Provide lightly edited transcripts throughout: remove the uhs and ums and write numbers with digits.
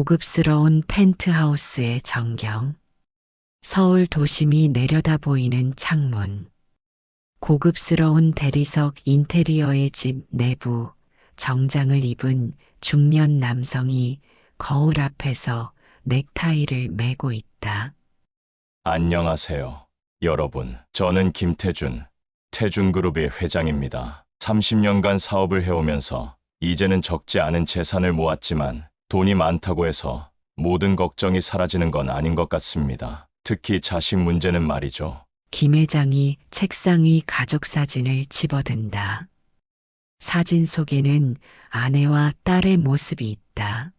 고급스러운 펜트하우스의 전경, 서울 도심이 내려다 보이는 창문, 고급스러운 대리석 인테리어의 집 내부, 정장을 입은 중년 남성이 거울 앞에서 넥타이를 매고 있다. 안녕하세요. 여러분, 저는 김태준, 태준그룹의 회장입니다. 30년간 사업을 해오면서 이제는 적지 않은 재산을 모았지만 돈이 많다고 해서 모든 걱정이 사라지는 건 아닌 것 같습니다. 특히 자식 문제는 말이죠. 김 회장이 책상 위 가족 사진을 집어든다. 사진 속에는 아내와 딸의 모습이 있다.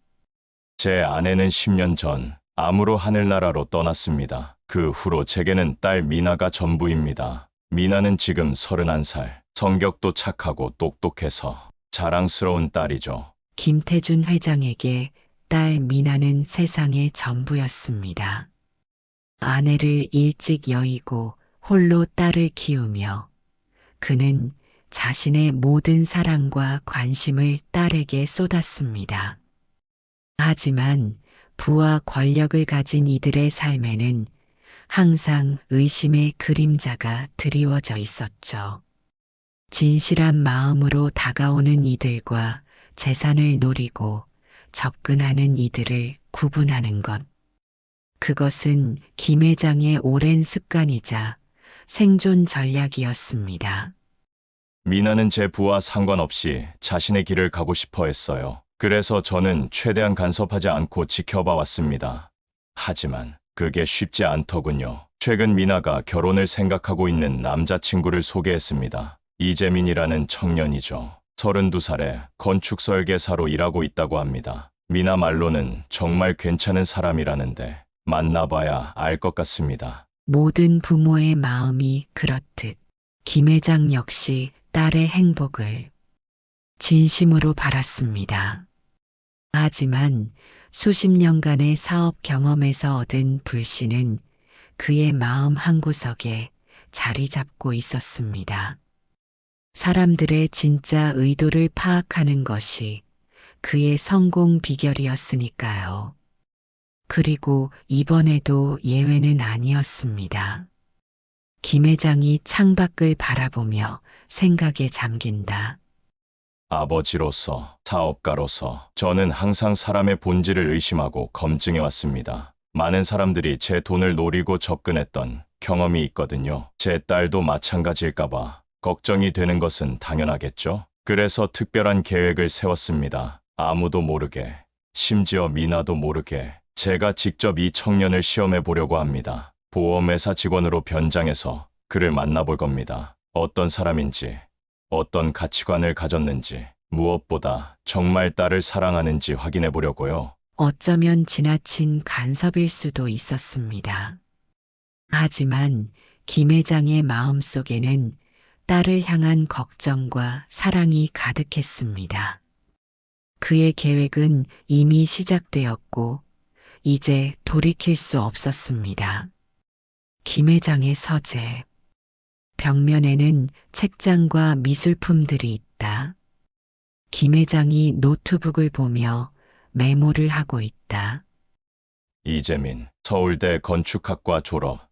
제 아내는 10년 전 암으로 하늘나라로 떠났습니다. 그 후로 제게는 딸 미나가 전부입니다. 미나는 지금 31살, 성격도 착하고 똑똑해서 자랑스러운 딸이죠. 김태준 회장에게 딸 미나는 세상의 전부였습니다. 아내를 일찍 여의고 홀로 딸을 키우며 그는 자신의 모든 사랑과 관심을 딸에게 쏟았습니다. 하지만 부와 권력을 가진 이들의 삶에는 항상 의심의 그림자가 드리워져 있었죠. 진실한 마음으로 다가오는 이들과 재산을 노리고 접근하는 이들을 구분하는 것. 그것은 김 회장의 오랜 습관이자 생존 전략이었습니다. 미나는 제 부와 상관없이 자신의 길을 가고 싶어 했어요. 그래서 저는 최대한 간섭하지 않고 지켜봐 왔습니다. 하지만 그게 쉽지 않더군요. 최근 미나가 결혼을 생각하고 있는 남자친구를 소개했습니다. 이재민이라는 청년이죠. 32살에 건축 설계사로 일하고 있다고 합니다. 미나 말로는 정말 괜찮은 사람이라는데 만나봐야 알 것 같습니다. 모든 부모의 마음이 그렇듯 김 회장 역시 딸의 행복을 진심으로 바랐습니다. 하지만 수십 년간의 사업 경험에서 얻은 불신은 그의 마음 한구석에 자리 잡고 있었습니다. 사람들의 진짜 의도를 파악하는 것이 그의 성공 비결이었으니까요. 그리고 이번에도 예외는 아니었습니다. 김 회장이 창밖을 바라보며 생각에 잠긴다. 아버지로서, 사업가로서 저는 항상 사람의 본질을 의심하고 검증해 왔습니다. 많은 사람들이 제 돈을 노리고 접근했던 경험이 있거든요. 제 딸도 마찬가지일까봐 걱정이 되는 것은 당연하겠죠. 그래서 특별한 계획을 세웠습니다. 아무도 모르게, 심지어 미나도 모르게 제가 직접 이 청년을 시험해 보려고 합니다. 보험회사 직원으로 변장해서 그를 만나볼 겁니다. 어떤 사람인지, 어떤 가치관을 가졌는지, 무엇보다 정말 딸을 사랑하는지 확인해 보려고요. 어쩌면 지나친 간섭일 수도 있었습니다. 하지만 김 회장의 마음속에는 딸을 향한 걱정과 사랑이 가득했습니다. 그의 계획은 이미 시작되었고 이제 돌이킬 수 없었습니다. 김 회장의 서재. 벽면에는 책장과 미술품들이 있다. 김 회장이 노트북을 보며 메모를 하고 있다. 이재민, 서울대 건축학과 졸업.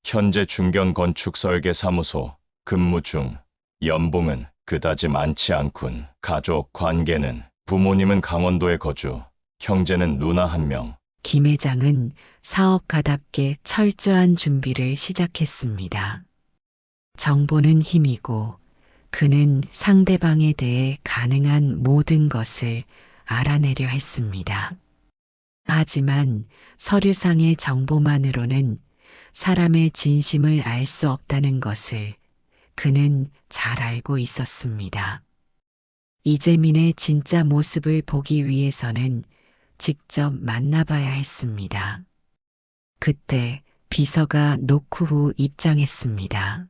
현재 중견건축설계사무소 근무 중. 연봉은 그다지 많지 않군. 가족 관계는 부모님은 강원도에 거주. 형제는 누나 1명. 김 회장은 사업가답게 철저한 준비를 시작했습니다. 정보는 힘이고 그는 상대방에 대해 가능한 모든 것을 알아내려 했습니다. 하지만 서류상의 정보만으로는 사람의 진심을 알 수 없다는 것을 그는 잘 알고 있었습니다. 이재민의 진짜 모습을 보기 위해서는 직접 만나봐야 했습니다. 그때 비서가 노크 후 입장했습니다.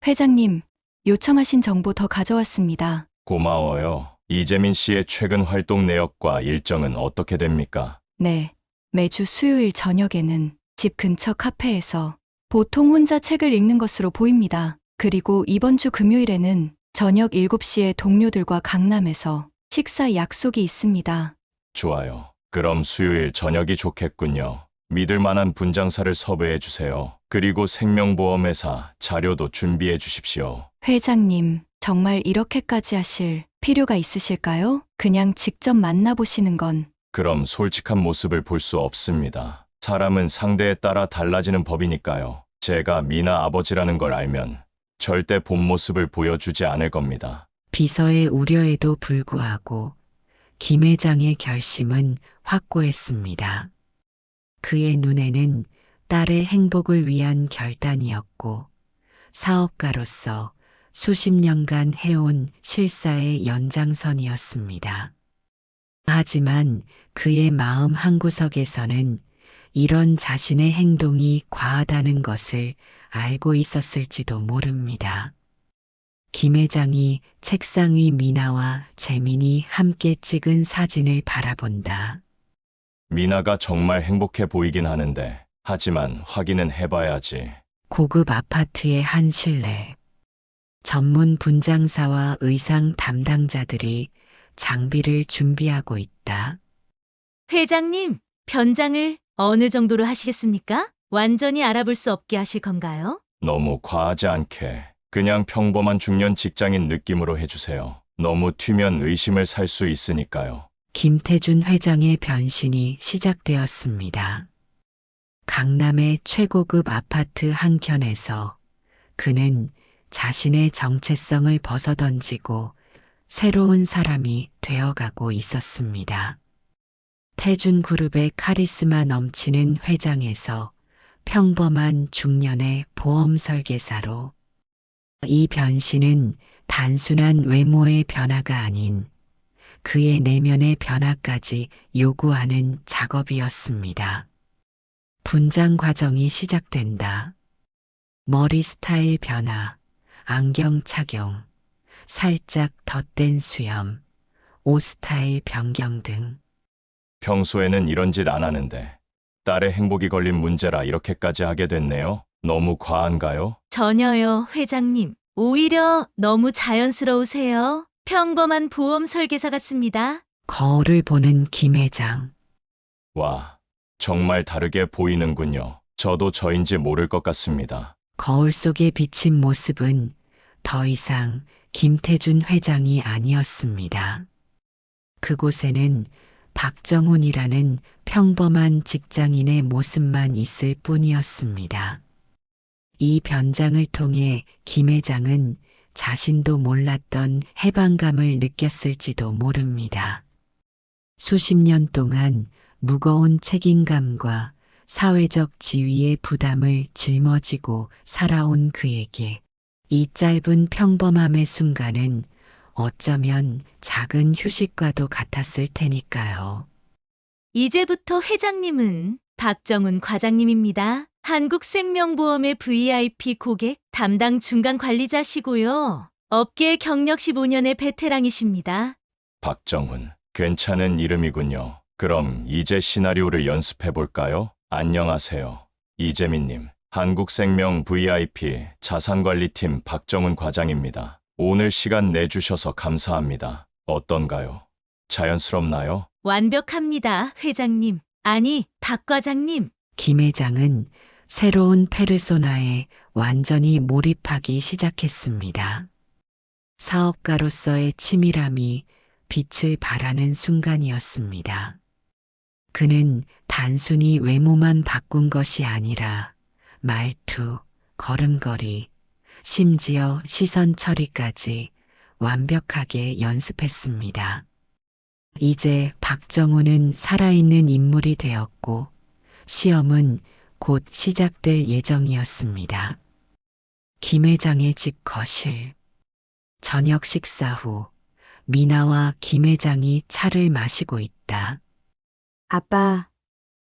회장님, 요청하신 정보 더 가져왔습니다. 고마워요. 이재민 씨의 최근 활동 내역과 일정은 어떻게 됩니까? 네, 매주 수요일 저녁에는 집 근처 카페에서 보통 혼자 책을 읽는 것으로 보입니다. 그리고 이번 주 금요일에는 저녁 7시에 동료들과 강남에서 식사 약속이 있습니다. 좋아요. 그럼 수요일 저녁이 좋겠군요. 믿을 만한 분장사를 섭외해 주세요. 그리고 생명보험회사 자료도 준비해 주십시오. 회장님, 정말 이렇게까지 하실 필요가 있으실까요? 그냥 직접 만나보시는 건. 그럼 솔직한 모습을 볼 수 없습니다. 사람은 상대에 따라 달라지는 법이니까요. 제가 미나 아버지라는 걸 알면 절대 본 모습을 보여주지 않을 겁니다. 비서의 우려에도 불구하고 김 회장의 결심은 확고했습니다. 그의 눈에는 딸의 행복을 위한 결단이었고 사업가로서 수십 년간 해온 실사의 연장선이었습니다. 하지만 그의 마음 한구석에서는 이런 자신의 행동이 과하다는 것을 알고 있었을지도 모릅니다. 김 회장이 책상 위 미나와 재민이 함께 찍은 사진을 바라본다. 미나가 정말 행복해 보이긴 하는데, 하지만 확인은 해봐야지. 고급 아파트의 한 실내. 전문 분장사와 의상 담당자들이 장비를 준비하고 있다. 회장님, 변장을 어느 정도로 하시겠습니까? 완전히 알아볼 수 없게 하실 건가요? 너무 과하지 않게 그냥 평범한 중년 직장인 느낌으로 해주세요. 너무 튀면 의심을 살 수 있으니까요. 김태준 회장의 변신이 시작되었습니다. 강남의 최고급 아파트 한 켠에서 그는 자신의 정체성을 벗어던지고 새로운 사람이 되어가고 있었습니다. 태준 그룹의 카리스마 넘치는 회장에서 평범한 중년의 보험 설계사로 이 변신은 단순한 외모의 변화가 아닌 그의 내면의 변화까지 요구하는 작업이었습니다. 분장 과정이 시작된다. 머리 스타일 변화, 안경 착용, 살짝 덧댄 수염, 옷 스타일 변경 등. 평소에는 이런 짓 안 하는데 딸의 행복이 걸린 문제라 이렇게까지 하게 됐네요. 너무 과한가요? 전혀요, 회장님. 오히려 너무 자연스러우세요. 평범한 보험 설계사 같습니다. 거울을 보는 김 회장. 와, 정말 다르게 보이는군요. 저도 저인지 모를 것 같습니다. 거울 속에 비친 모습은 더 이상 김태준 회장이 아니었습니다. 그곳에는 박정훈이라는 평범한 직장인의 모습만 있을 뿐이었습니다. 이 변장을 통해 김 회장은 자신도 몰랐던 해방감을 느꼈을지도 모릅니다. 수십 년 동안 무거운 책임감과 사회적 지위의 부담을 짊어지고 살아온 그에게 이 짧은 평범함의 순간은 어쩌면 작은 휴식과도 같았을 테니까요. 이제부터 회장님은 박정훈 과장님입니다. 한국생명보험의 VIP 고객 담당 중간 관리자시고요. 업계 경력 15년의 베테랑이십니다. 박정훈, 괜찮은 이름이군요. 그럼 이제 시나리오를 연습해 볼까요? 안녕하세요. 이재민님, 한국생명 VIP 자산관리팀 박정훈 과장입니다. 오늘 시간 내주셔서 감사합니다. 어떤가요? 자연스럽나요? 완벽합니다, 회장님. 아니, 박 과장님. 김 회장은 새로운 페르소나에 완전히 몰입하기 시작했습니다. 사업가로서의 치밀함이 빛을 발하는 순간이었습니다. 그는 단순히 외모만 바꾼 것이 아니라 말투, 걸음걸이, 심지어 시선 처리까지 완벽하게 연습했습니다. 이제 박정훈은 살아있는 인물이 되었고 시험은 곧 시작될 예정이었습니다. 김 회장의 집 거실. 저녁 식사 후 미나와 김 회장이 차를 마시고 있다. 아빠,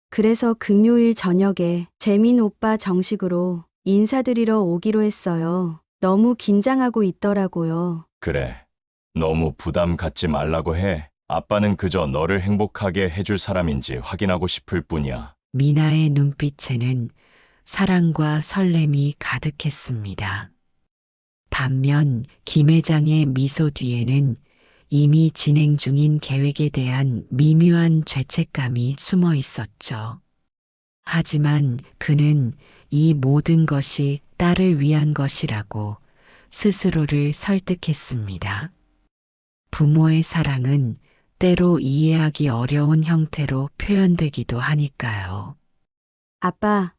그래서 금요일 저녁에 재민 오빠 정식으로 인사드리러 오기로 했어요. 너무 긴장하고 있더라고요. 그래. 너무 부담 갖지 말라고 해. 아빠는 그저 너를 행복하게 해줄 사람인지 확인하고 싶을 뿐이야. 미나의 눈빛에는 사랑과 설렘이 가득했습니다. 반면 김 회장의 미소 뒤에는 이미 진행 중인 계획에 대한 미묘한 죄책감이 숨어 있었죠. 하지만 그는 이 모든 것이 딸을 위한 것이라고 스스로를 설득했습니다. 부모의 사랑은 때로 이해하기 어려운 형태로 표현되기도 하니까요. 아빠,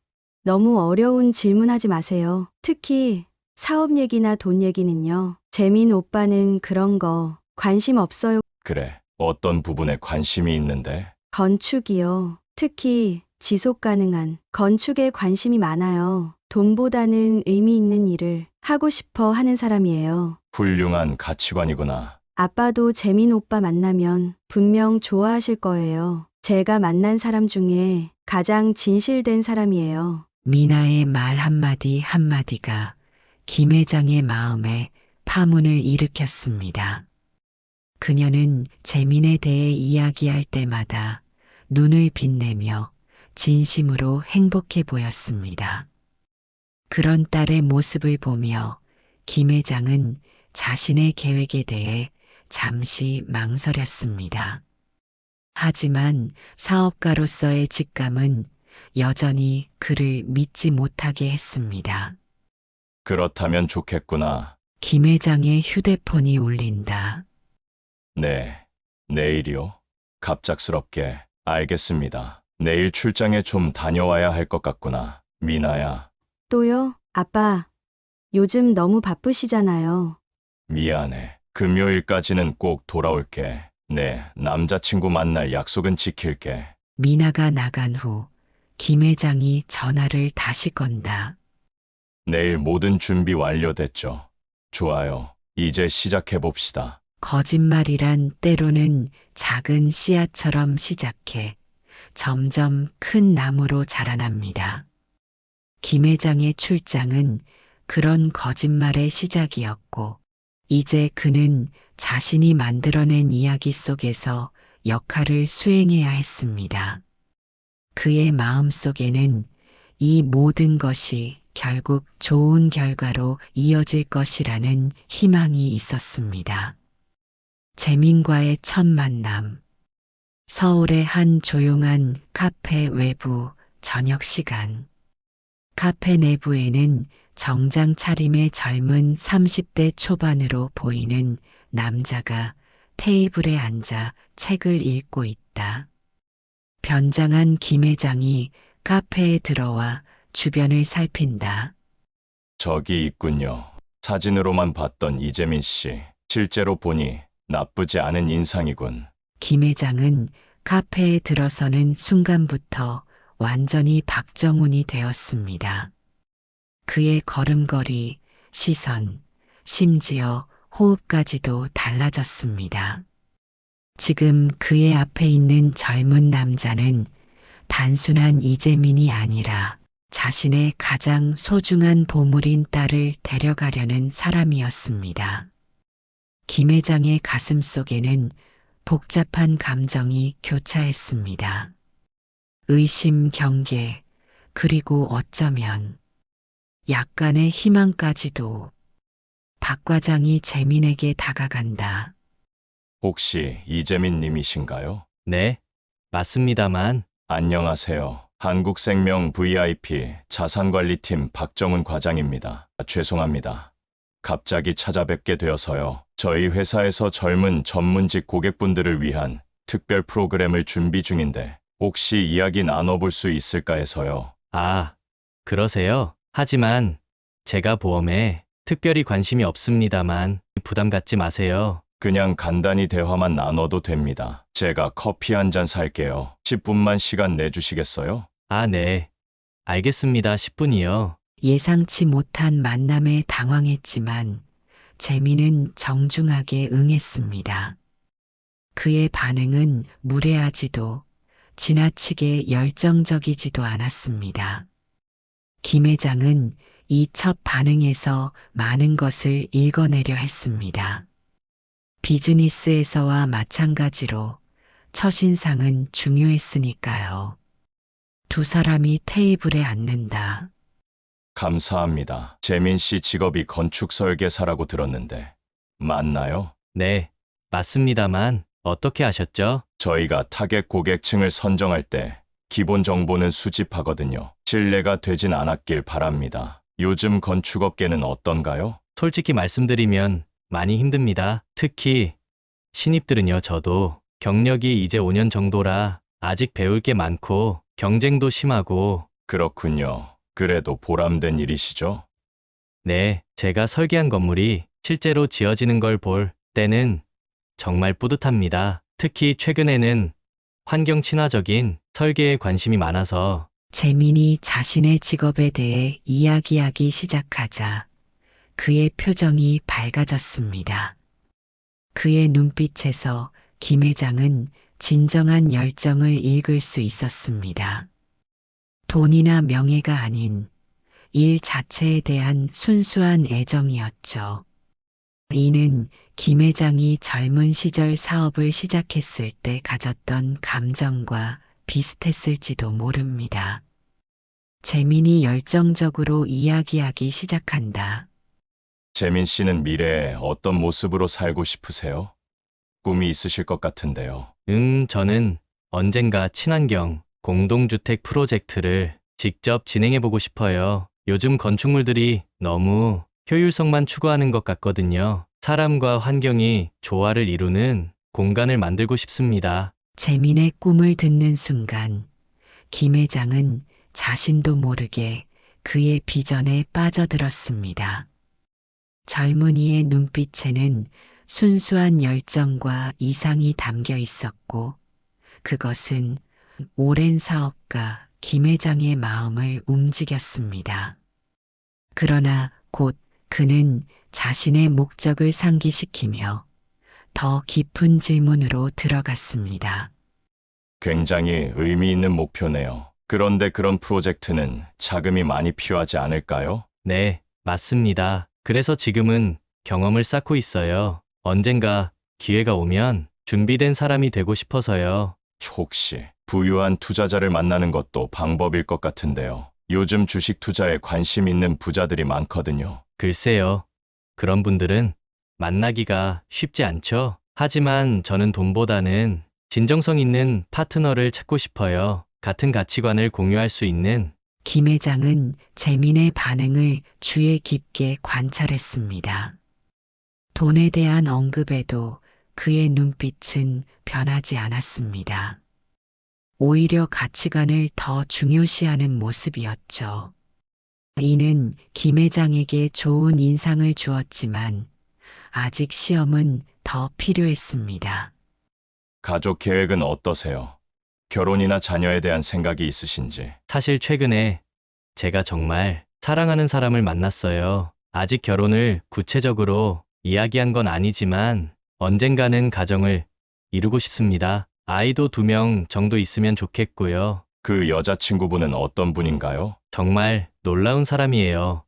너무 어려운 질문하지 마세요. 특히 사업 얘기나 돈 얘기는요. 재민 오빠는 그런 거 관심 없어요. 그래, 어떤 부분에 관심이 있는데? 건축이요. 특히 지속 가능한 건축에 관심이 많아요. 돈보다는 의미 있는 일을 하고 싶어 하는 사람이에요. 훌륭한 가치관이구나. 아빠도 재민 오빠 만나면 분명 좋아하실 거예요. 제가 만난 사람 중에 가장 진실된 사람이에요. 미나의 말 한마디 한마디가 김 회장의 마음에 파문을 일으켰습니다. 그녀는 재민에 대해 이야기할 때마다 눈을 빛내며 진심으로 행복해 보였습니다. 그런 딸의 모습을 보며 김 회장은 자신의 계획에 대해 잠시 망설였습니다. 하지만 사업가로서의 직감은 여전히 그를 믿지 못하게 했습니다. 그렇다면 좋겠구나. 김 회장의 휴대폰이 울린다. 네, 내일이요? 갑작스럽게. 알겠습니다. 내일 출장에 좀 다녀와야 할 것 같구나. 미나야, 또요? 아빠, 요즘 너무 바쁘시잖아요. 미안해. 금요일까지는 꼭 돌아올게. 네, 남자친구 만날 약속은 지킬게. 미나가 나간 후 김 회장이 전화를 다시 건다. 내일 모든 준비 완료됐죠. 좋아요. 이제 시작해봅시다. 거짓말이란 때로는 작은 씨앗처럼 시작해 점점 큰 나무로 자라납니다. 김 회장의 출장은 그런 거짓말의 시작이었고, 이제 그는 자신이 만들어낸 이야기 속에서 역할을 수행해야 했습니다. 그의 마음 속에는 이 모든 것이 결국 좋은 결과로 이어질 것이라는 희망이 있었습니다. 재민과의 첫 만남. 서울의 한 조용한 카페 외부 저녁 시간. 카페 내부에는 정장 차림의 젊은 30대 초반으로 보이는 남자가 테이블에 앉아 책을 읽고 있다. 변장한 김 회장이 카페에 들어와 주변을 살핀다. 저기 있군요. 사진으로만 봤던 이재민 씨. 실제로 보니 나쁘지 않은 인상이군. 김 회장은 카페에 들어서는 순간부터 완전히 박정훈이 되었습니다. 그의 걸음걸이, 시선, 심지어 호흡까지도 달라졌습니다. 지금 그의 앞에 있는 젊은 남자는 단순한 이재민이 아니라 자신의 가장 소중한 보물인 딸을 데려가려는 사람이었습니다. 김 회장의 가슴 속에는 복잡한 감정이 교차했습니다. 의심, 경계, 그리고 어쩌면 약간의 희망까지도. 박 과장이 재민에게 다가간다. 혹시 이재민 님이신가요? 네, 맞습니다만, 안녕하세요. 한국생명 VIP 자산관리팀 박정훈 과장입니다. 죄송합니다. 갑자기 찾아뵙게 되어서요. 저희 회사에서 젊은 전문직 고객분들을 위한 특별 프로그램을 준비 중인데 혹시 이야기 나눠볼 수 있을까 해서요. 아, 그러세요? 하지만 제가 보험에 특별히 관심이 없습니다만 부담 갖지 마세요. 그냥 간단히 대화만 나눠도 됩니다. 제가 커피 한 잔 살게요. 10분만 시간 내주시겠어요? 아, 네. 알겠습니다. 10분이요. 예상치 못한 만남에 당황했지만 재민은 정중하게 응했습니다. 그의 반응은 무례하지도 지나치게 열정적이지도 않았습니다. 김 회장은 이 첫 반응에서 많은 것을 읽어내려 했습니다. 비즈니스에서와 마찬가지로 첫인상은 중요했으니까요. 두 사람이 테이블에 앉는다. 감사합니다. 재민 씨 직업이 건축 설계사라고 들었는데 맞나요? 네, 맞습니다만 어떻게 아셨죠? 저희가 타겟 고객층을 선정할 때 기본 정보는 수집하거든요. 신뢰가 되진 않았길 바랍니다. 요즘 건축업계는 어떤가요? 솔직히 말씀드리면 많이 힘듭니다. 특히 신입들은요. 저도 경력이 이제 5년 정도라 아직 배울 게 많고 경쟁도 심하고. 그렇군요. 그래도 보람된 일이시죠? 네, 제가 설계한 건물이 실제로 지어지는 걸 볼 때는 정말 뿌듯합니다. 특히 최근에는 환경 친화적인 설계에 관심이 많아서. 재민이 자신의 직업에 대해 이야기하기 시작하자 그의 표정이 밝아졌습니다. 그의 눈빛에서 김 회장은 진정한 열정을 읽을 수 있었습니다. 돈이나 명예가 아닌 일 자체에 대한 순수한 애정이었죠. 이는 김 회장이 젊은 시절 사업을 시작했을 때 가졌던 감정과 비슷했을지도 모릅니다. 재민이 열정적으로 이야기하기 시작한다. 재민 씨는 미래에 어떤 모습으로 살고 싶으세요? 꿈이 있으실 것 같은데요. 저는 언젠가 친환경 공동주택 프로젝트를 직접 진행해보고 싶어요. 요즘 건축물들이 너무 효율성만 추구하는 것 같거든요. 사람과 환경이 조화를 이루는 공간을 만들고 싶습니다. 재민의 꿈을 듣는 순간 김 회장은 자신도 모르게 그의 비전에 빠져들었습니다. 젊은이의 눈빛에는 순수한 열정과 이상이 담겨 있었고 그것은 오랜 사업가 김 회장의 마음을 움직였습니다. 그러나 곧 그는 자신의 목적을 상기시키며 더 깊은 질문으로 들어갔습니다. 굉장히 의미 있는 목표네요. 그런데 그런 프로젝트는 자금이 많이 필요하지 않을까요? 네, 맞습니다. 그래서 지금은 경험을 쌓고 있어요. 언젠가 기회가 오면 준비된 사람이 되고 싶어서요. 혹시 부유한 투자자를 만나는 것도 방법일 것 같은데요. 요즘 주식 투자에 관심 있는 부자들이 많거든요. 글쎄요. 그런 분들은 만나기가 쉽지 않죠. 하지만 저는 돈보다는 진정성 있는 파트너를 찾고 싶어요. 같은 가치관을 공유할 수 있는. 김 회장은 재민의 반응을 주의 깊게 관찰했습니다. 돈에 대한 언급에도 그의 눈빛은 변하지 않았습니다. 오히려 가치관을 더 중요시하는 모습이었죠. 이는 김 회장에게 좋은 인상을 주었지만 아직 시험은 더 필요했습니다. 가족 계획은 어떠세요? 결혼이나 자녀에 대한 생각이 있으신지? 사실 최근에 제가 정말 사랑하는 사람을 만났어요. 아직 결혼을 구체적으로 이야기한 건 아니지만 언젠가는 가정을 이루고 싶습니다. 아이도 2명 정도 있으면 좋겠고요. 그 여자친구분은 어떤 분인가요? 정말 놀라운 사람이에요.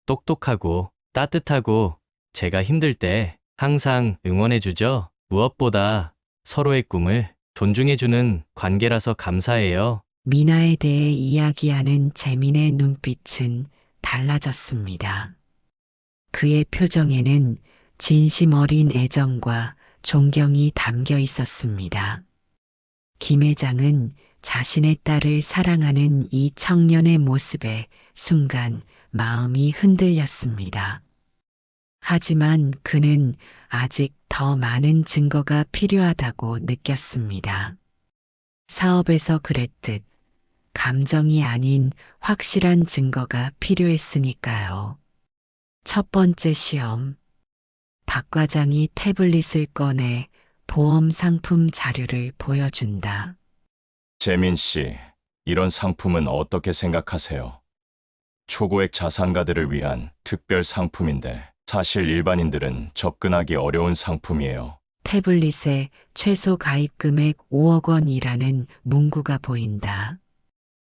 똑똑하고 따뜻하고 제가 힘들 때 항상 응원해주죠. 무엇보다 서로의 꿈을 존중해주는 관계라서 감사해요. 미나에 대해 이야기하는 재민의 눈빛은 달라졌습니다. 그의 표정에는 진심 어린 애정과 존경이 담겨 있었습니다. 김 회장은 자신의 딸을 사랑하는 이 청년의 모습에 순간 마음이 흔들렸습니다. 하지만 그는 아직 더 많은 증거가 필요하다고 느꼈습니다. 사업에서 그랬듯 감정이 아닌 확실한 증거가 필요했으니까요. 첫 번째 시험. 박 과장이 태블릿을 꺼내 보험 상품 자료를 보여준다. 재민 씨, 이런 상품은 어떻게 생각하세요? 초고액 자산가들을 위한 특별 상품인데 사실 일반인들은 접근하기 어려운 상품이에요. 태블릿에 최소 가입 금액 5억 원이라는 문구가 보인다.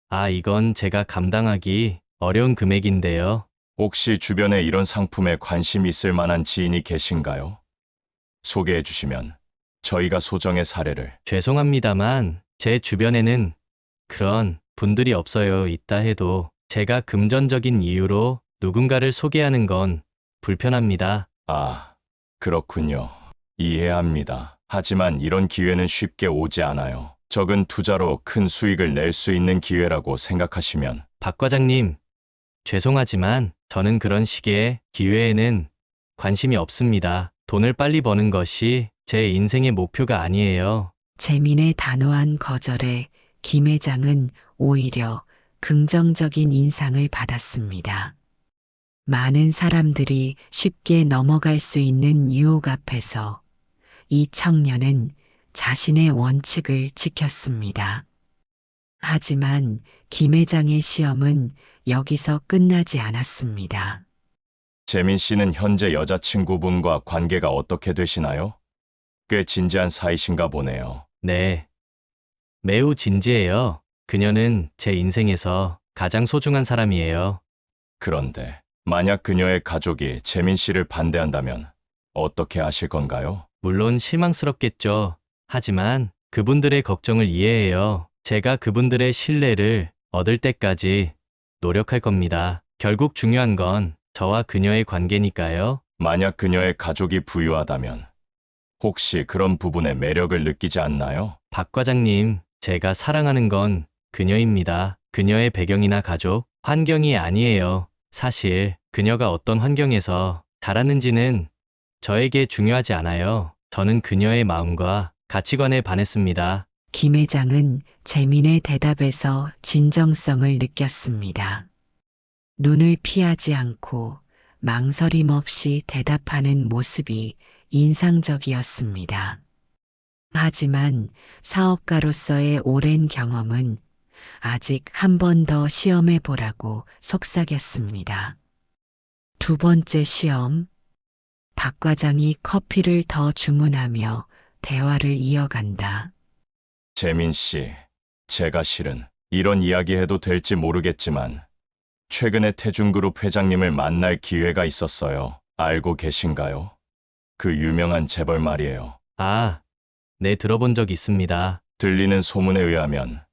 아, 이건 제가 감당하기 어려운 금액인데요. 혹시 주변에 이런 상품에 관심 있을 만한 지인이 계신가요? 소개해 주시면 저희가 소정의 사례를. 죄송합니다만 제 주변에는 그런 분들이 없어요. 있다 해도 제가 금전적인 이유로 누군가를 소개하는 건 불편합니다. 아, 그렇군요. 이해합니다. 하지만 이런 기회는 쉽게 오지 않아요. 적은 투자로 큰 수익을 낼 수 있는 기회라고 생각하시면 박 과장님, 죄송하지만 저는 그런 식의 기회에는 관심이 없습니다. 돈을 빨리 버는 것이 제 인생의 목표가 아니에요. 재민의 단호한 거절에 김 회장은 오히려 긍정적인 인상을 받았습니다. 많은 사람들이 쉽게 넘어갈 수 있는 유혹 앞에서 이 청년은 자신의 원칙을 지켰습니다. 하지만 김 회장의 시험은 여기서 끝나지 않았습니다. 재민 씨는 현재 여자친구분과 관계가 어떻게 되시나요? 꽤 진지한 사이신가 보네요. 네. 매우 진지해요. 그녀는 제 인생에서 가장 소중한 사람이에요. 그런데 만약 그녀의 가족이 재민 씨를 반대한다면 어떻게 하실 건가요? 물론 실망스럽겠죠. 하지만 그분들의 걱정을 이해해요. 제가 그분들의 신뢰를 얻을 때까지 노력할 겁니다. 결국 중요한 건 저와 그녀의 관계니까요. 만약 그녀의 가족이 부유하다면 혹시 그런 부분에 매력을 느끼지 않나요? 박 과장님, 제가 사랑하는 건 그녀입니다. 그녀의 배경이나 가족, 환경이 아니에요. 사실 그녀가 어떤 환경에서 자랐는지는 저에게 중요하지 않아요. 저는 그녀의 마음과 가치관에 반했습니다. 김 회장은 재민의 대답에서 진정성을 느꼈습니다. 눈을 피하지 않고 망설임 없이 대답하는 모습이 인상적이었습니다. 하지만 사업가로서의 오랜 경험은 아직 한 번 더 시험해 보라고 속삭였습니다. 두 번째 시험. 박 과장이 커피를 더 주문하며 대화를 이어간다. 재민 씨, 제가 실은 이런 이야기 해도 될지 모르겠지만 최근에 태중그룹 회장님을 만날 기회가 있었어요. 알고 계신가요? 그 유명한 재벌 말이에요. 아, 네, 들어본 적 있습니다. 들리는 소문에 의하면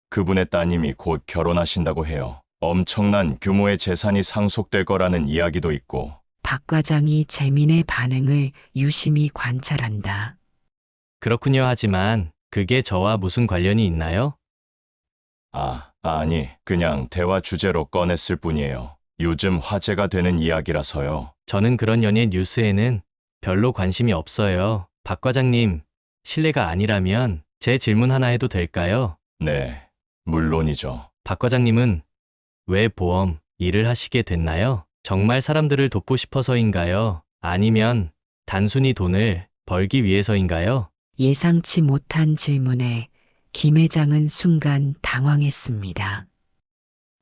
그분의 따님이 곧 결혼하신다고 해요. 엄청난 규모의 재산이 상속될 거라는 이야기도 있고. 박 과장이 재민의 반응을 유심히 관찰한다. 그렇군요. 하지만 그게 저와 무슨 관련이 있나요? 아니, 그냥 대화 주제로 꺼냈을 뿐이에요. 요즘 화제가 되는 이야기라서요. 저는 그런 연예 뉴스에는 별로 관심이 없어요. 박 과장님, 실례가 아니라면 제 질문 하나 해도 될까요? 네, 물론이죠. 박 과장님은 왜 보험 일을 하시게 됐나요? 정말 사람들을 돕고 싶어서인가요? 아니면 단순히 돈을 벌기 위해서인가요? 예상치 못한 질문에 김 회장은 순간 당황했습니다.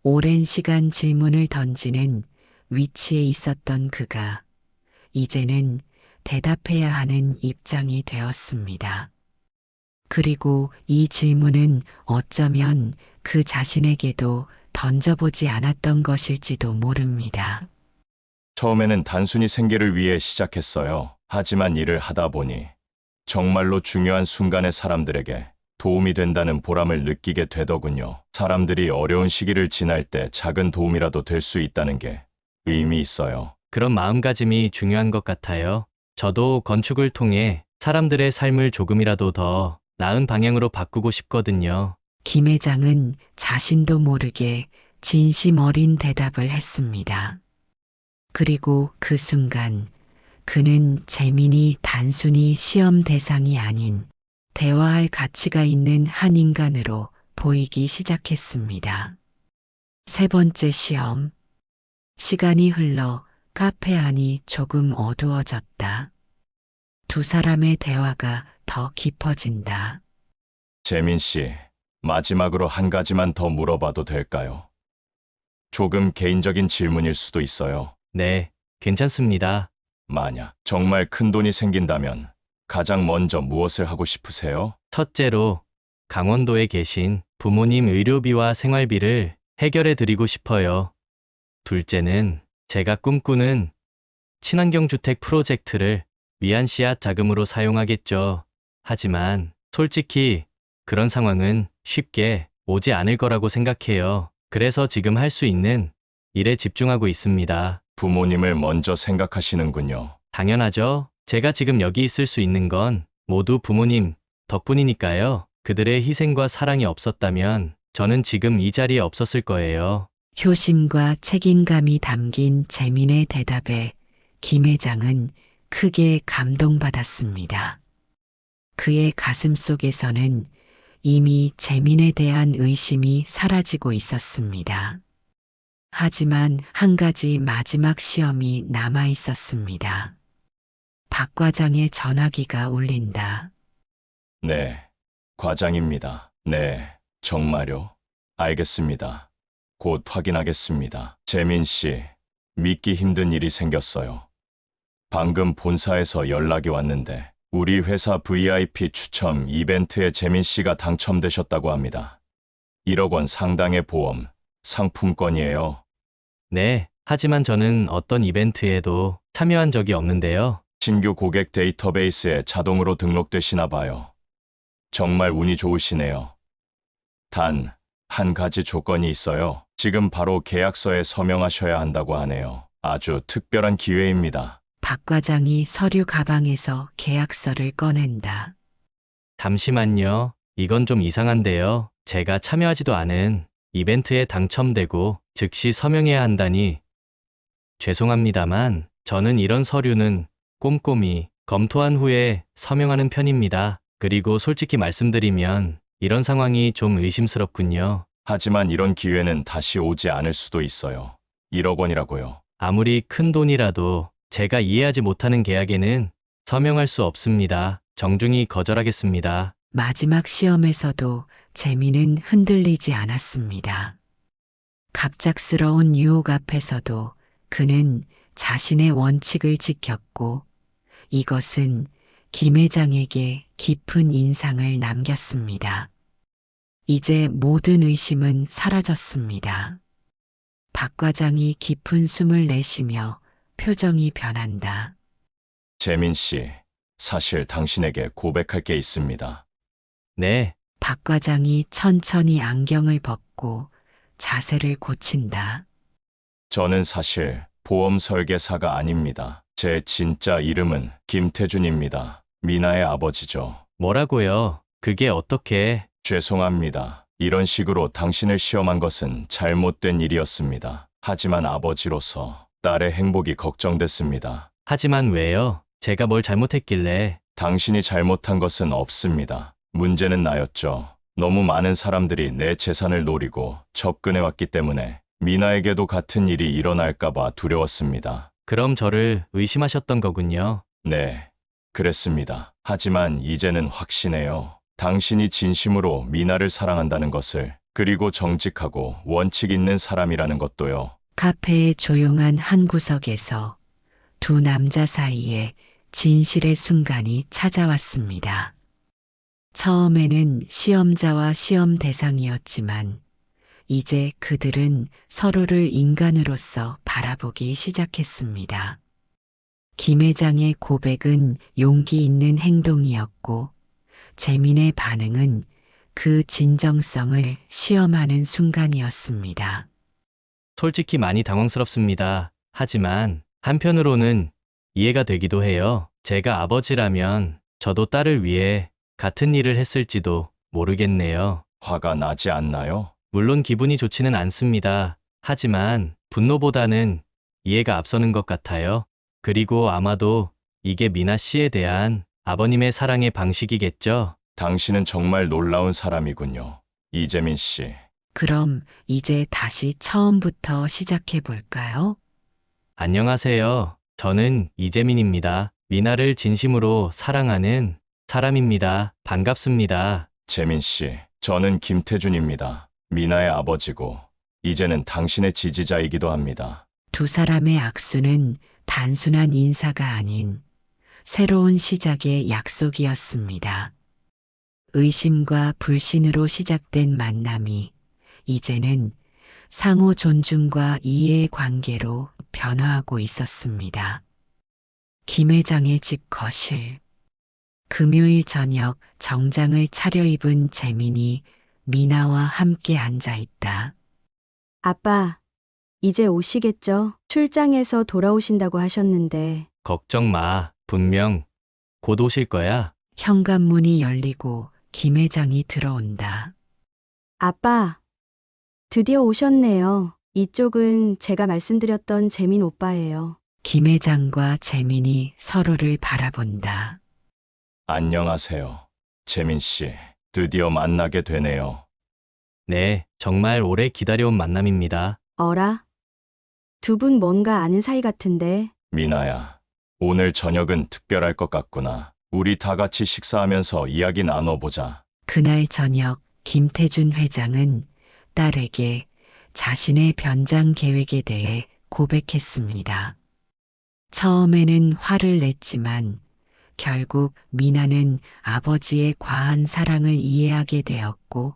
오랜 시간 질문을 던지는 위치에 있었던 그가 이제는 대답해야 하는 입장이 되었습니다. 그리고 이 질문은 어쩌면 그 자신에게도 던져보지 않았던 것일지도 모릅니다. 처음에는 단순히 생계를 위해 시작했어요. 하지만 일을 하다 보니 정말로 중요한 순간에 사람들에게 도움이 된다는 보람을 느끼게 되더군요. 사람들이 어려운 시기를 지날 때 작은 도움이라도 될 수 있다는 게 의미 있어요. 그런 마음가짐이 중요한 것 같아요. 저도 건축을 통해 사람들의 삶을 조금이라도 더 나은 방향으로 바꾸고 싶거든요. 김 회장은 자신도 모르게 진심 어린 대답을 했습니다. 그리고 그 순간 그는 재민이 단순히 시험 대상이 아닌 대화할 가치가 있는 한 인간으로 보이기 시작했습니다. 세 번째 시험. 시간이 흘러 카페 안이 조금 어두워졌다. 두 사람의 대화가 더 깊어진다. 재민 씨, 마지막으로 한 가지만 더 물어봐도 될까요? 조금 개인적인 질문일 수도 있어요. 네, 괜찮습니다. 만약 정말 큰 돈이 생긴다면 가장 먼저 무엇을 하고 싶으세요? 첫째로 강원도에 계신 부모님 의료비와 생활비를 해결해 드리고 싶어요. 둘째는 제가 꿈꾸는 친환경 주택 프로젝트를 위한 씨앗 자금으로 사용하겠죠. 하지만 솔직히 그런 상황은 쉽게 오지 않을 거라고 생각해요. 그래서 지금 할 수 있는 일에 집중하고 있습니다. 부모님을 먼저 생각하시는군요. 당연하죠. 제가 지금 여기 있을 수 있는 건 모두 부모님 덕분이니까요. 그들의 희생과 사랑이 없었다면 저는 지금 이 자리에 없었을 거예요. 효심과 책임감이 담긴 재민의 대답에 김 회장은 크게 감동받았습니다. 그의 가슴 속에서는 이미 재민에 대한 의심이 사라지고 있었습니다. 하지만 한 가지 마지막 시험이 남아 있었습니다. 박 과장의 전화기가 울린다. 네, 과장입니다. 네, 정말요? 알겠습니다. 곧 확인하겠습니다. 재민 씨, 믿기 힘든 일이 생겼어요. 방금 본사에서 연락이 왔는데 우리 회사 VIP 추첨 이벤트에 재민 씨가 당첨되셨다고 합니다. 1억 원 상당의 보험, 상품권이에요. 네, 하지만 저는 어떤 이벤트에도 참여한 적이 없는데요. 신규 고객 데이터베이스에 자동으로 등록되시나 봐요. 정말 운이 좋으시네요. 단, 한 가지 조건이 있어요. 지금 바로 계약서에 서명하셔야 한다고 하네요. 아주 특별한 기회입니다. 박 과장이 서류 가방에서 계약서를 꺼낸다. 잠시만요. 이건 좀 이상한데요. 제가 참여하지도 않은 이벤트에 당첨되고 즉시 서명해야 한다니. 죄송합니다만 저는 이런 서류는 꼼꼼히 검토한 후에 서명하는 편입니다. 그리고 솔직히 말씀드리면 이런 상황이 좀 의심스럽군요. 하지만 이런 기회는 다시 오지 않을 수도 있어요. 1억 원이라고요. 아무리 큰 돈이라도 제가 이해하지 못하는 계약에는 서명할 수 없습니다. 정중히 거절하겠습니다. 마지막 시험에서도 재민은 흔들리지 않았습니다. 갑작스러운 유혹 앞에서도 그는 자신의 원칙을 지켰고 이것은 김 회장에게 깊은 인상을 남겼습니다. 이제 모든 의심은 사라졌습니다. 박 과장이 깊은 숨을 내쉬며 표정이 변한다. 재민 씨, 사실 당신에게 고백할 게 있습니다. 네, 박 과장이 천천히 안경을 벗고 자세를 고친다. 저는 사실 보험 설계사가 아닙니다. 제 진짜 이름은 김태준입니다. 미나의 아버지죠. 뭐라고요? 그게 어떻게... 죄송합니다. 이런 식으로 당신을 시험한 것은 잘못된 일이었습니다. 하지만 아버지로서 딸의 행복이 걱정됐습니다. 하지만 왜요? 제가 뭘 잘못했길래... 당신이 잘못한 것은 없습니다. 문제는 나였죠. 너무 많은 사람들이 내 재산을 노리고 접근해왔기 때문에 미나에게도 같은 일이 일어날까봐 두려웠습니다. 그럼 저를 의심하셨던 거군요. 네, 그랬습니다. 하지만 이제는 확신해요. 당신이 진심으로 미나를 사랑한다는 것을, 그리고 정직하고 원칙 있는 사람이라는 것도요. 카페의 조용한 한 구석에서 두 남자 사이에 진실의 순간이 찾아왔습니다. 처음에는 시험자와 시험 대상이었지만 이제 그들은 서로를 인간으로서 바라보기 시작했습니다. 김 회장의 고백은 용기 있는 행동이었고 재민의 반응은 그 진정성을 시험하는 순간이었습니다. 솔직히 많이 당황스럽습니다. 하지만 한편으로는 이해가 되기도 해요. 제가 아버지라면 저도 딸을 위해 같은 일을 했을지도 모르겠네요. 화가 나지 않나요? 물론 기분이 좋지는 않습니다. 하지만 분노보다는 이해가 앞서는 것 같아요. 그리고 아마도 이게 미나 씨에 대한 아버님의 사랑의 방식이겠죠? 당신은 정말 놀라운 사람이군요. 이재민 씨. 그럼 이제 다시 처음부터 시작해 볼까요? 안녕하세요. 저는 이재민입니다. 미나를 진심으로 사랑하는 사람입니다. 반갑습니다. 재민 씨, 저는 김태준입니다. 미나의 아버지고 이제는 당신의 지지자이기도 합니다. 두 사람의 악수는 단순한 인사가 아닌 새로운 시작의 약속이었습니다. 의심과 불신으로 시작된 만남이 이제는 상호 존중과 이해의 관계로 변화하고 있었습니다. 김 회장의 집 거실. 금요일 저녁 정장을 차려입은 재민이 미나와 함께 앉아 있다. 아빠, 이제 오시겠죠? 출장에서 돌아오신다고 하셨는데. 걱정 마. 분명 곧 오실 거야. 현관문이 열리고 김 회장이 들어온다. 아빠, 드디어 오셨네요. 이쪽은 제가 말씀드렸던 재민 오빠예요. 김 회장과 재민이 서로를 바라본다. 안녕하세요. 재민 씨, 드디어 만나게 되네요. 네, 정말 오래 기다려온 만남입니다. 어라? 두 분 뭔가 아는 사이 같은데. 미나야, 오늘 저녁은 특별할 것 같구나. 우리 다 같이 식사하면서 이야기 나눠보자. 그날 저녁 김태준 회장은 딸에게 자신의 변장 계획에 대해 고백했습니다. 처음에는 화를 냈지만 결국 미나는 아버지의 과한 사랑을 이해하게 되었고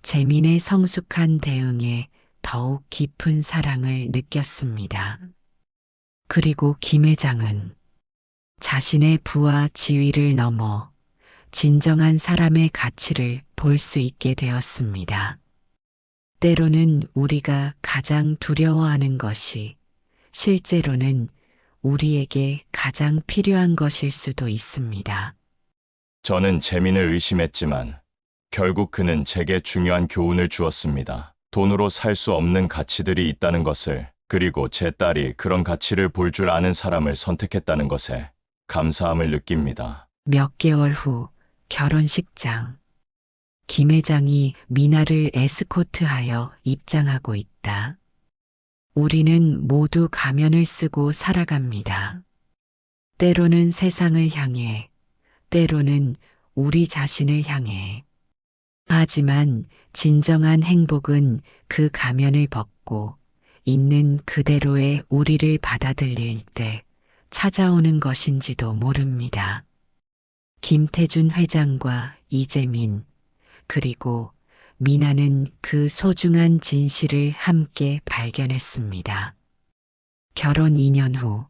재민의 성숙한 대응에 더욱 깊은 사랑을 느꼈습니다. 그리고 김 회장은 자신의 부와 지위를 넘어 진정한 사람의 가치를 볼 수 있게 되었습니다. 때로는 우리가 가장 두려워하는 것이 실제로는 우리에게 가장 필요한 것일 수도 있습니다. 저는 재민을 의심했지만 결국 그는 제게 중요한 교훈을 주었습니다. 돈으로 살 수 없는 가치들이 있다는 것을, 그리고 제 딸이 그런 가치를 볼 줄 아는 사람을 선택했다는 것에 감사함을 느낍니다. 몇 개월 후 결혼식장. 김 회장이 미나를 에스코트하여 입장하고 있다. 우리는 모두 가면을 쓰고 살아갑니다. 때로는 세상을 향해, 때로는 우리 자신을 향해. 하지만 진정한 행복은 그 가면을 벗고 있는 그대로의 우리를 받아들일 때 찾아오는 것인지도 모릅니다. 김태준 회장과 이재민, 그리고 미나는 그 소중한 진실을 함께 발견했습니다. 결혼 2년 후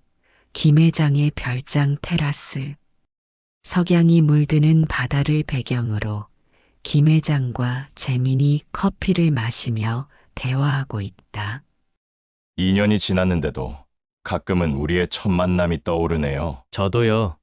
김 회장의 별장 테라스. 석양이 물드는 바다를 배경으로 김 회장과 재민이 커피를 마시며 대화하고 있다. 2년이 지났는데도 가끔은 우리의 첫 만남이 떠오르네요. 저도요.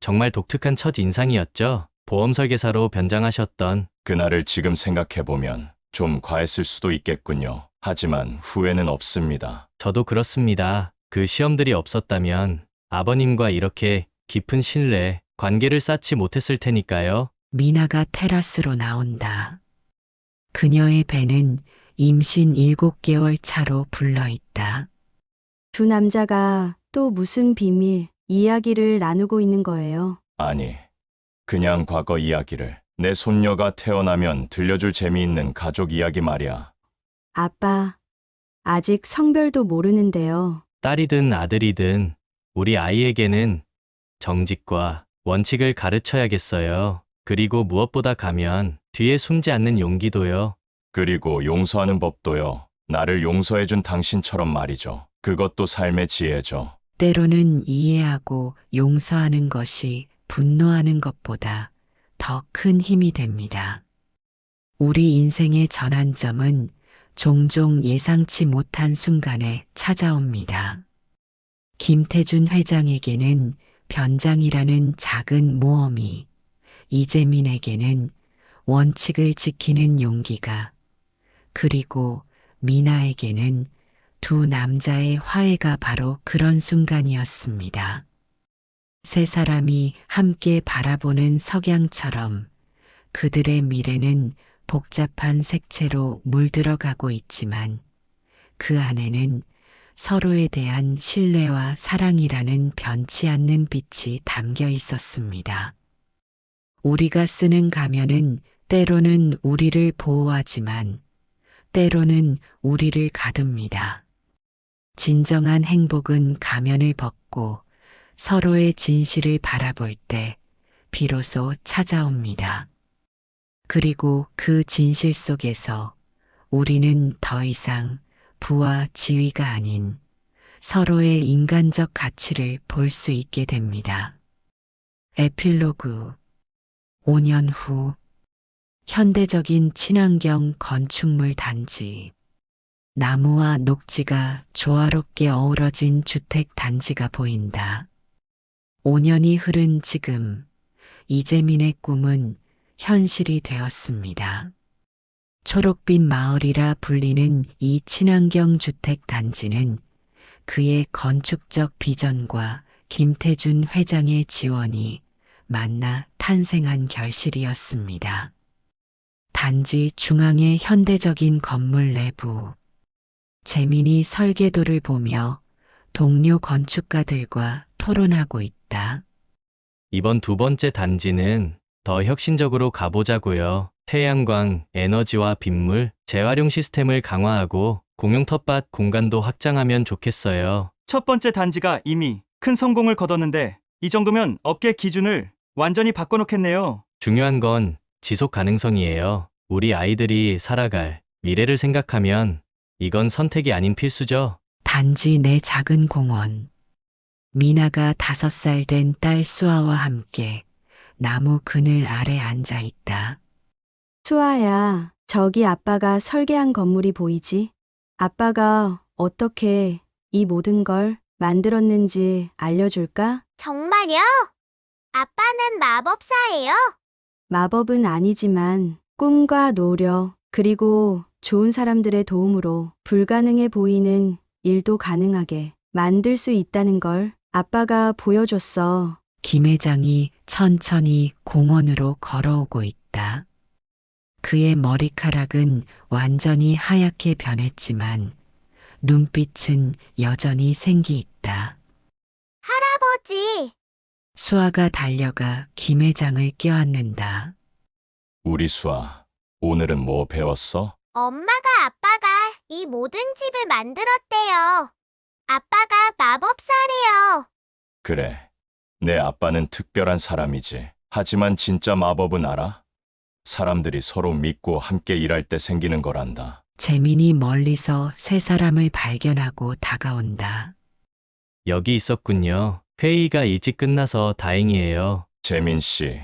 정말 독특한 첫 인상이었죠. 보험 설계사로 변장하셨던. 그날을 지금 생각해보면 좀 과했을 수도 있겠군요. 하지만 후회는 없습니다. 저도 그렇습니다. 그 시험들이 없었다면 아버님과 이렇게 깊은 신뢰, 관계를 쌓지 못했을 테니까요. 미나가 테라스로 나온다. 그녀의 배는 임신 7개월 차로 불러있다. 두 남자가 또 무슨 비밀, 이야기를 나누고 있는 거예요. 아니, 그냥 과거 이야기를. 내 손녀가 태어나면 들려줄 재미있는 가족 이야기 말이야. 아빠, 아직 성별도 모르는데요. 딸이든 아들이든 우리 아이에게는 정직과 원칙을 가르쳐야겠어요. 그리고 무엇보다 가면 뒤에 숨지 않는 용기도요. 그리고 용서하는 법도요. 나를 용서해준 당신처럼 말이죠. 그것도 삶의 지혜죠. 때로는 이해하고 용서하는 것이 분노하는 것보다 더 큰 힘이 됩니다. 우리 인생의 전환점은 종종 예상치 못한 순간에 찾아옵니다. 김태준 회장에게는 변장이라는 작은 모험이, 이재민에게는 원칙을 지키는 용기가, 그리고 미나에게는 두 남자의 화해가 바로 그런 순간이었습니다. 세 사람이 함께 바라보는 석양처럼 그들의 미래는 복잡한 색채로 물들어가고 있지만 그 안에는 서로에 대한 신뢰와 사랑이라는 변치 않는 빛이 담겨 있었습니다. 우리가 쓰는 가면은 때로는 우리를 보호하지만 때로는 우리를 가둡니다. 진정한 행복은 가면을 벗고 서로의 진실을 바라볼 때 비로소 찾아옵니다. 그리고 그 진실 속에서 우리는 더 이상 부와 지위가 아닌 서로의 인간적 가치를 볼 수 있게 됩니다. 에필로그 5년 후 현대적인 친환경 건축물 단지. 나무와 녹지가 조화롭게 어우러진 주택 단지가 보인다. 5년이 흐른 지금 이재민의 꿈은 현실이 되었습니다. 초록빛 마을이라 불리는 이 친환경 주택 단지는 그의 건축적 비전과 김태준 회장의 지원이 만나 탄생한 결실이었습니다. 단지 중앙의 현대적인 건물 내부. 재민이 설계도를 보며 동료 건축가들과 토론하고 있다. 이번 두 번째 단지는 더 혁신적으로 가보자고요. 태양광, 에너지와 빗물, 재활용 시스템을 강화하고 공용 텃밭 공간도 확장하면 좋겠어요. 첫 번째 단지가 이미 큰 성공을 거뒀는데 이 정도면 업계 기준을 완전히 바꿔놓겠네요. 중요한 건 지속 가능성이에요. 우리 아이들이 살아갈 미래를 생각하면 이건 선택이 아닌 필수죠. 단지 내 작은 공원. 미나가 5살 된 딸 수아와 함께 나무 그늘 아래 앉아 있다. 수아야, 저기 아빠가 설계한 건물이 보이지? 아빠가 어떻게 이 모든 걸 만들었는지 알려줄까? 정말요? 아빠는 마법사예요? 마법은 아니지만 꿈과 노력, 그리고 좋은 사람들의 도움으로 불가능해 보이는 일도 가능하게 만들 수 있다는 걸 아빠가 보여줬어. 김 회장이 천천히 공원으로 걸어오고 있다. 그의 머리카락은 완전히 하얗게 변했지만 눈빛은 여전히 생기 있다. 할아버지, 수아가 달려가 김 회장을 껴안는다. 우리 수아, 오늘은 뭐 배웠어? 엄마가 아빠가 이 모든 집을 만들었대요. 아빠가 마법사래요. 그래. 내 아빠는 특별한 사람이지. 하지만 진짜 마법은 알아? 사람들이 서로 믿고 함께 일할 때 생기는 거란다. 재민이 멀리서 세 사람을 발견하고 다가온다. 여기 있었군요. 회의가 일찍 끝나서 다행이에요. 재민 씨,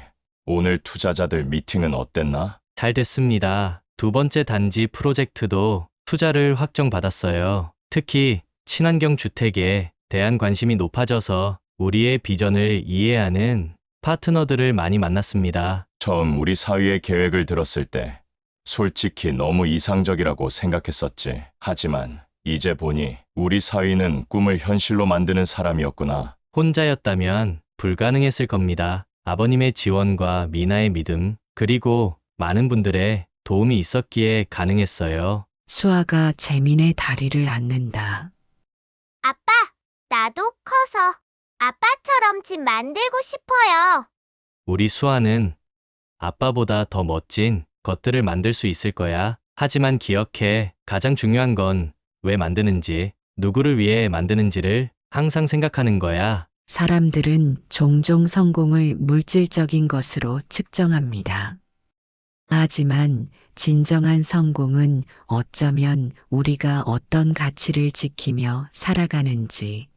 오늘 투자자들 미팅은 어땠나? 잘 됐습니다. 두 번째 단지 프로젝트도 투자를 확정받았어요. 특히 친환경 주택에 대한 관심이 높아져서 우리의 비전을 이해하는 파트너들을 많이 만났습니다. 처음 우리 사위의 계획을 들었을 때 솔직히 너무 이상적이라고 생각했었지. 하지만 이제 보니 우리 사위는 꿈을 현실로 만드는 사람이었구나. 혼자였다면 불가능했을 겁니다. 아버님의 지원과 미나의 믿음, 그리고 많은 분들의 도움이 있었기에 가능했어요. 수아가 재민의 다리를 안는다. 아빠, 나도 커서 아빠처럼 집 만들고 싶어요. 우리 수아는 아빠보다 더 멋진 것들을 만들 수 있을 거야. 하지만 기억해, 가장 중요한 건 왜 만드는지, 누구를 위해 만드는지를 항상 생각하는 거야. 사람들은 종종 성공을 물질적인 것으로 측정합니다. 하지만 진정한 성공은 어쩌면 우리가 어떤 가치를 지키며 살아가는지,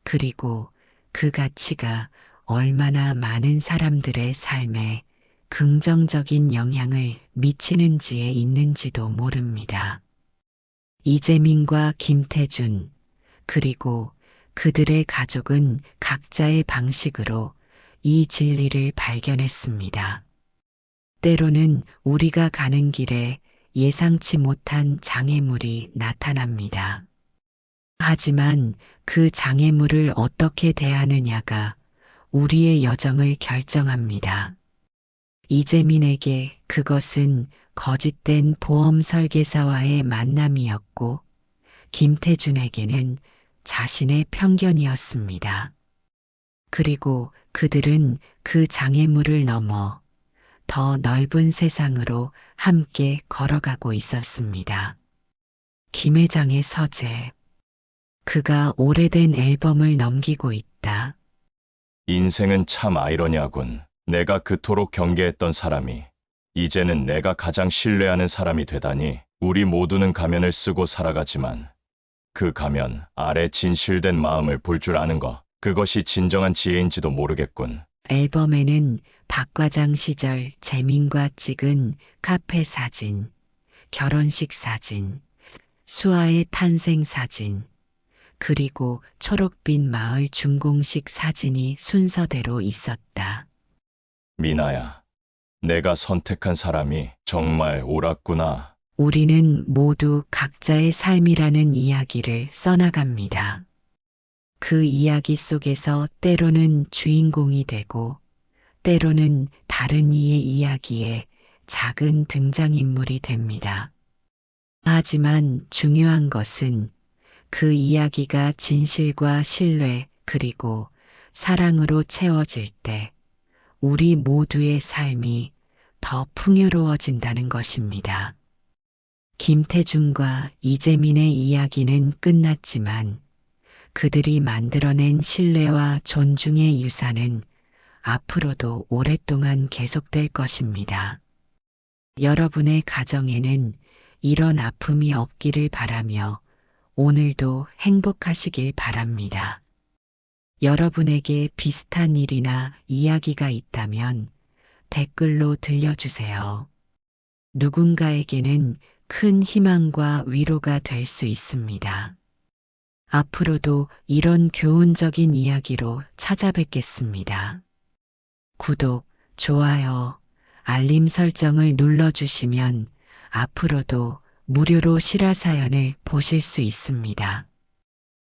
그리고 그 가치가 얼마나 많은 사람들의 삶에 긍정적인 영향을 미치는지에 있는지도 모릅니다. 이재민과 김태준, 그리고 그들의 가족은 각자의 방식으로 이 진리를 발견했습니다. 때로는 우리가 가는 길에 예상치 못한 장애물이 나타납니다. 하지만 그 장애물을 어떻게 대하느냐가 우리의 여정을 결정합니다. 이재민에게 그것은 거짓된 보험 설계사와의 만남이었고, 김태준에게는 자신의 편견이었습니다. 그리고 그들은 그 장애물을 넘어 더 넓은 세상으로 함께 걸어가고 있었습니다. 김 회장의 서재. 그가 오래된 앨범을 넘기고 있다. 인생은 참 아이러니하군. 내가 그토록 경계했던 사람이 이제는 내가 가장 신뢰하는 사람이 되다니. 우리 모두는 가면을 쓰고 살아가지만 그 가면 아래 진실된 마음을 볼 줄 아는 것, 그것이 진정한 지혜인지도 모르겠군. 앨범에는 박과장 시절 재민과 찍은 카페 사진, 결혼식 사진, 수아의 탄생 사진, 그리고 초록빛 마을 준공식 사진이 순서대로 있었다. 미나야, 내가 선택한 사람이 정말 옳았구나. 우리는 모두 각자의 삶이라는 이야기를 써나갑니다. 그 이야기 속에서 때로는 주인공이 되고 때로는 다른 이의 이야기에 작은 등장인물이 됩니다. 하지만 중요한 것은 그 이야기가 진실과 신뢰 그리고 사랑으로 채워질 때 우리 모두의 삶이 더 풍요로워진다는 것입니다. 김태준과 이재민의 이야기는 끝났지만 그들이 만들어낸 신뢰와 존중의 유산은 앞으로도 오랫동안 계속될 것입니다. 여러분의 가정에는 이런 아픔이 없기를 바라며 오늘도 행복하시길 바랍니다. 여러분에게 비슷한 일이나 이야기가 있다면 댓글로 들려주세요. 누군가에게는 큰 희망과 위로가 될 수 있습니다. 앞으로도 이런 교훈적인 이야기로 찾아뵙겠습니다. 구독, 좋아요, 알림 설정을 눌러주시면 앞으로도 무료로 실화사연을 보실 수 있습니다.